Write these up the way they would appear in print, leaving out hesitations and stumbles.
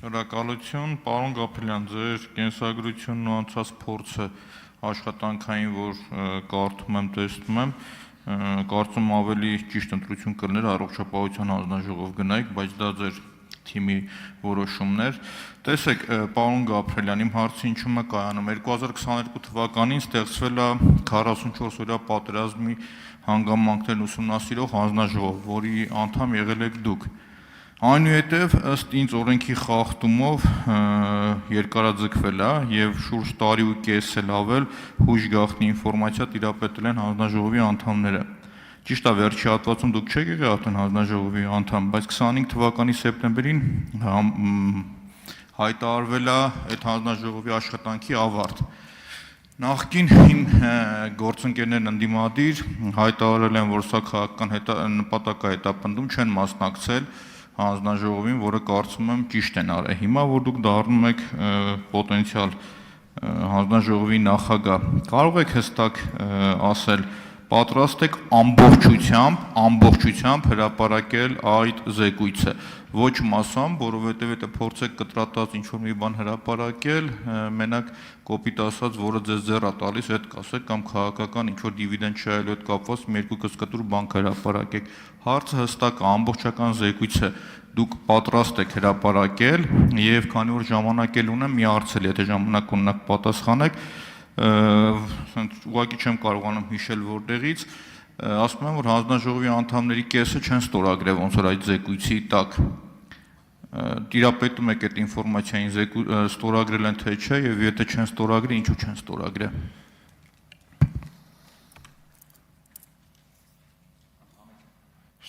Շնորհակալություն, պարոն Գաբրելյան, ձեր կենսագրությունն ու անցած փորձը աշխատանքային, որ կարդում եմ, տեսնում եմ, կարծում ավելի ճիշտ ընտրություն կլներ առողջապահության հանձնաժողով գնայիք, բայց դա ձեր թիմի որոշումն էր։ Տեսեք, պարոն Գաբրելյան, իմ հարցը ինչու՞մ է կայանում։ 2022 թվականին ստեղծվել է 44 օրյա պատերազմի հանգամանքներն ուսումնասիրող հանձնաժողով, որի անդամ եղել եք դուք։ Այնուհետև ըստ ինձ օրենքի խախտումով երկարաձգվել է եւ շուրջ տարի ու կես էլ ավել հույժ գաղտնի ինֆորմացիա տիրապետել են հանձնաժողովի անդամները։ Ճիշտ է, վերջի հատվածում դուք չեք եղել արդեն հանձնաժողովի անդամ, բայց 25 թվականի սեպտեմբերին հայտարարվել է այդ հանձնաժողովի աշխատանքի ավարտ։ Նախկին իմ գործընկերներն ընդդիմադիր հայտարարել են, որ սա քաղաքական նպատակ է հետապնդում, չեն մասնակցել հանձնաժողովին, որը կարծում եմ ճիշտ են արել։ Հիմա որ դուք դառնում եք պոտենցիալ հանձնաժողովի նախագահ, կարող եք հստակ ասել, պատրաստ եք ամբողջությամբ հրապարակել այդ զեկույցը, ոչ մասամբ, որովհետև եթե փորձեք կտրատած ինչ-որ մի բան հրապարակել, մենակ կոպիտ ասած, որը ձեզ ձեռ է տալիս, այդ կասեք, կամ քաղաքական ինչ-որ դիվիդենդ շահելու հետ կապված մի երկու կսկտուր բան հրապարակեք։ Հարցը հստակ է, ամբողջական զեկույցը դուք պատրաստ եք հրապարակել, եւ քանի որ ժամանակ էլ ունեմ, մի հարց էլ, եթե ժամանակ ունենաք պատասխանեք, ուղղակի չեմ կարողանում հիշել որտեղից, ասում եմ, որ հանձնաժողովի անդամների կեսը չեն ստորագրել ոնց որ այդ զեկույցի տակ։ Տիրապետում եք այդ ինֆորմացիային ստորագրել են թե չէ, եւ եթե չեն ստորագրել, ինչու չեն ստորագրել։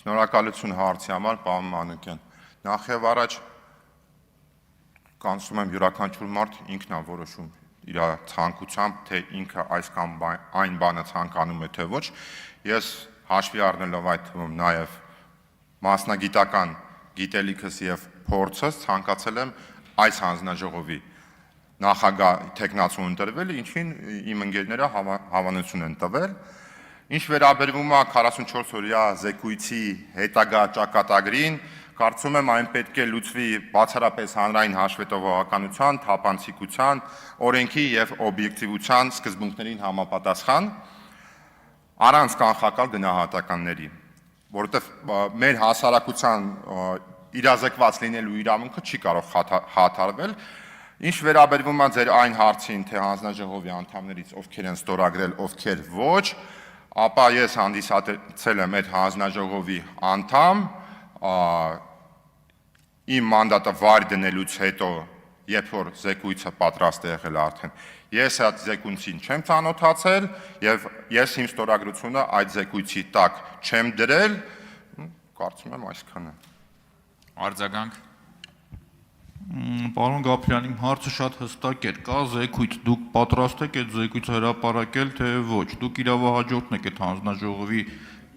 Շնորհակալություն հարցի համար, պարոն Մանուկյան։ Նախ եւ առաջ կանցնում եմ յուրաքանչյուր մարդ ինքն է որոշում իր ցանկությամբ, թե ինքը այս կամ այն բանը ցանկանում է, թե ոչ։ Ես հաշվի առնելով այդ թվում նաև մասնագիտական գիտելիքս եւ փորձս ցանկացել եմ այս հանձնաժողովի նախագահ թեկնածու ընտրվել, ինչին իմ ընկերները հավանություն են տվել։ Ինչ վերաբերվում է 44 օրյա զեկույցի հետագա ճակատագրին, կարծում եմ այն պետք է լուծվի բացառապես հանրային հաշվետվողականության, թափանցիկության, օրենքի եւ օբյեկտիվության սկզբունքներին համապատասխան, առանց կանխակալ գնահատականների, որովհետեւ մեր հասարակության իրազեկված լինելու իրավունքը չի կարող հաթարվել։ Ինչ վերաբերվում է ձեր այն հարցին, թե հանձնաժողովի անդամներից ովքեր են ստորագրել, ովքեր ոչ, ապա ես հանդիսացել եմ այդ հանձնաժողովի անդամ, իմ մանդատը վայր դնելուց հետո, երբ որ զեկույցը պատրաստ է եղել արդեն, ես այդ զեկույցին չեմ ծանոթացել եւ ես իմ ստորագրությունը այդ զեկույցի տակ չեմ դրել, կարծում եմ այսքանը։ Արձագանք։ Պարոն Գաբրելյան, իմ հարցը շատ հստակ էր, կա զեկույց, դուք պատրաստ եք այդ զեկույցը հրապարակել, թե ոչ, դուք իրավահաջորդն եք այդ հանձնաժողովի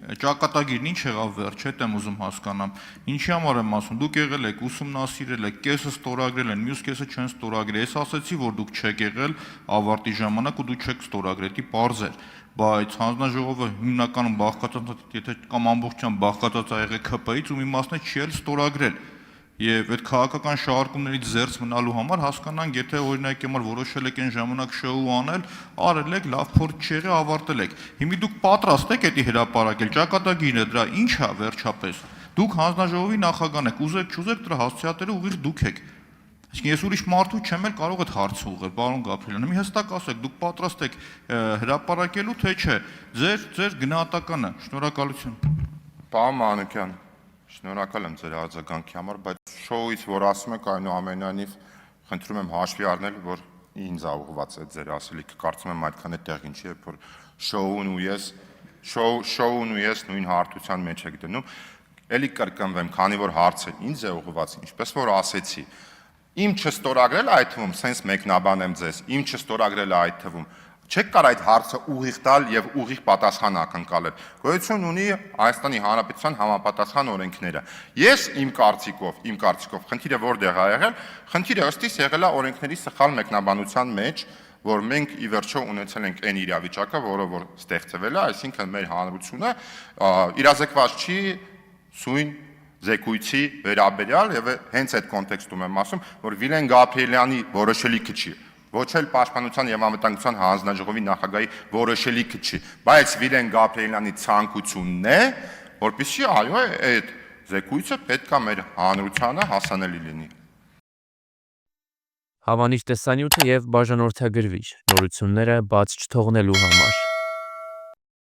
ճակատագիրն ինչ եղավ վերջ, հետ եմ ուզում հասկանամ, ինչի համար եմ ասում, դուք եղել եք, ուսումնասիրել եք, կեսը ստորագրել են, մյուս կեսը չեն ստորագրել, ես ասեցի, որ դուք չեք եղել ավարտի ժամանակ ու դուք չեք ստորագրել, դի պարզ էր, բայց հանձնաժողովը հիմնականում բաղկացած, եթե կամ ամբողջությամբ բաղկացած է եղել ՔՊ-ից ու մի մասն չի էլ ստորագրել։ Եվ այդ քաղաքական շահարկումներից զերծ մնալու համար հասկանանք, եթե օրինակ համար որոշել եք այն ժամանակ շոու անել, արել եք, լավ փորձ չեղի, ավարտել եք։ Հիմա դուք պատրաստ եք դա հրապարակել, ճակատագիրը դրա ինչ է վերջապես։ Դուք հանձնաժողովի նախագահն եք, ուզեք չուզեք դրա հասցեատերը ուղիղ դուք եք։ Այսինքն ես ուրիշ մարդու չեմ էլ կարող այդ հարցը ուղղել, պարոն Գաբրելյան, մի հստակ ասեք, դուք պատրաստ եք հրապարակելու թե չէ։ Ձեր գնահատականը։ Շնորհակալություն։ Պարոն Մանուկյան, շնորհակալ եմ ձեր արձագանքի համար, բայց շոուից, որ ասում եք, այնուամենայնիվ խնդրում եմ հաշվի առնել, որ ինձ է ուղղված այդ ձեր ասելիքը, կարծում եմ այդքան է տեղին չի, երբ որ շոուն ու ես նույն հարթության մեջ եք դնում, էլի կրկնվեմ, քանի որ հարցը ինձ է ուղղված, ինչպես որ ասեցի, իմ չստորագրել այդ թվում, սենց մեկնաբան եմ ձեզ, իմ չստորագրել այդ թվում, չեք կարող այդ հարցը ուղիղ տալ եւ ուղիղ պատասխան ակնկալել։ Գոյություն ունի Հայաստանի Հանրապետության համապատասխան օրենքները։ Ես իմ կարծիքով, խնդիրը որտեղ է եղել, խնդիրը ըստ իս եղել է օրենքների սխալ մեկնաբանության մեջ, որ մենք ի վերջո ունեցել ենք այն իրավիճակը, որը որ ստեղծվել է, այսինքն մեր հանրությունը իրազեկված չի սույն զեկույցի վերաբերյալ եւ հենց այդ կոնտեքստում եմ ասում, որ Վիլեն Գաբրիելյանի որոշելիքը չի, ոչ էլ Պաշտպանության եւ Անվտանգության հանձնաժողովի նախագահի որոշելիքը չի, բայց Վիլեն Գաբրիելյանի ցանկությունն է, որպեսզի այո, այդ զեկույցը պետքա մեր հանրությանը հասանելի լինի։ Հավանիչ տեսանյութը եւ բաժանորդագրվիչ նորությունները բաց չթողնելու համար։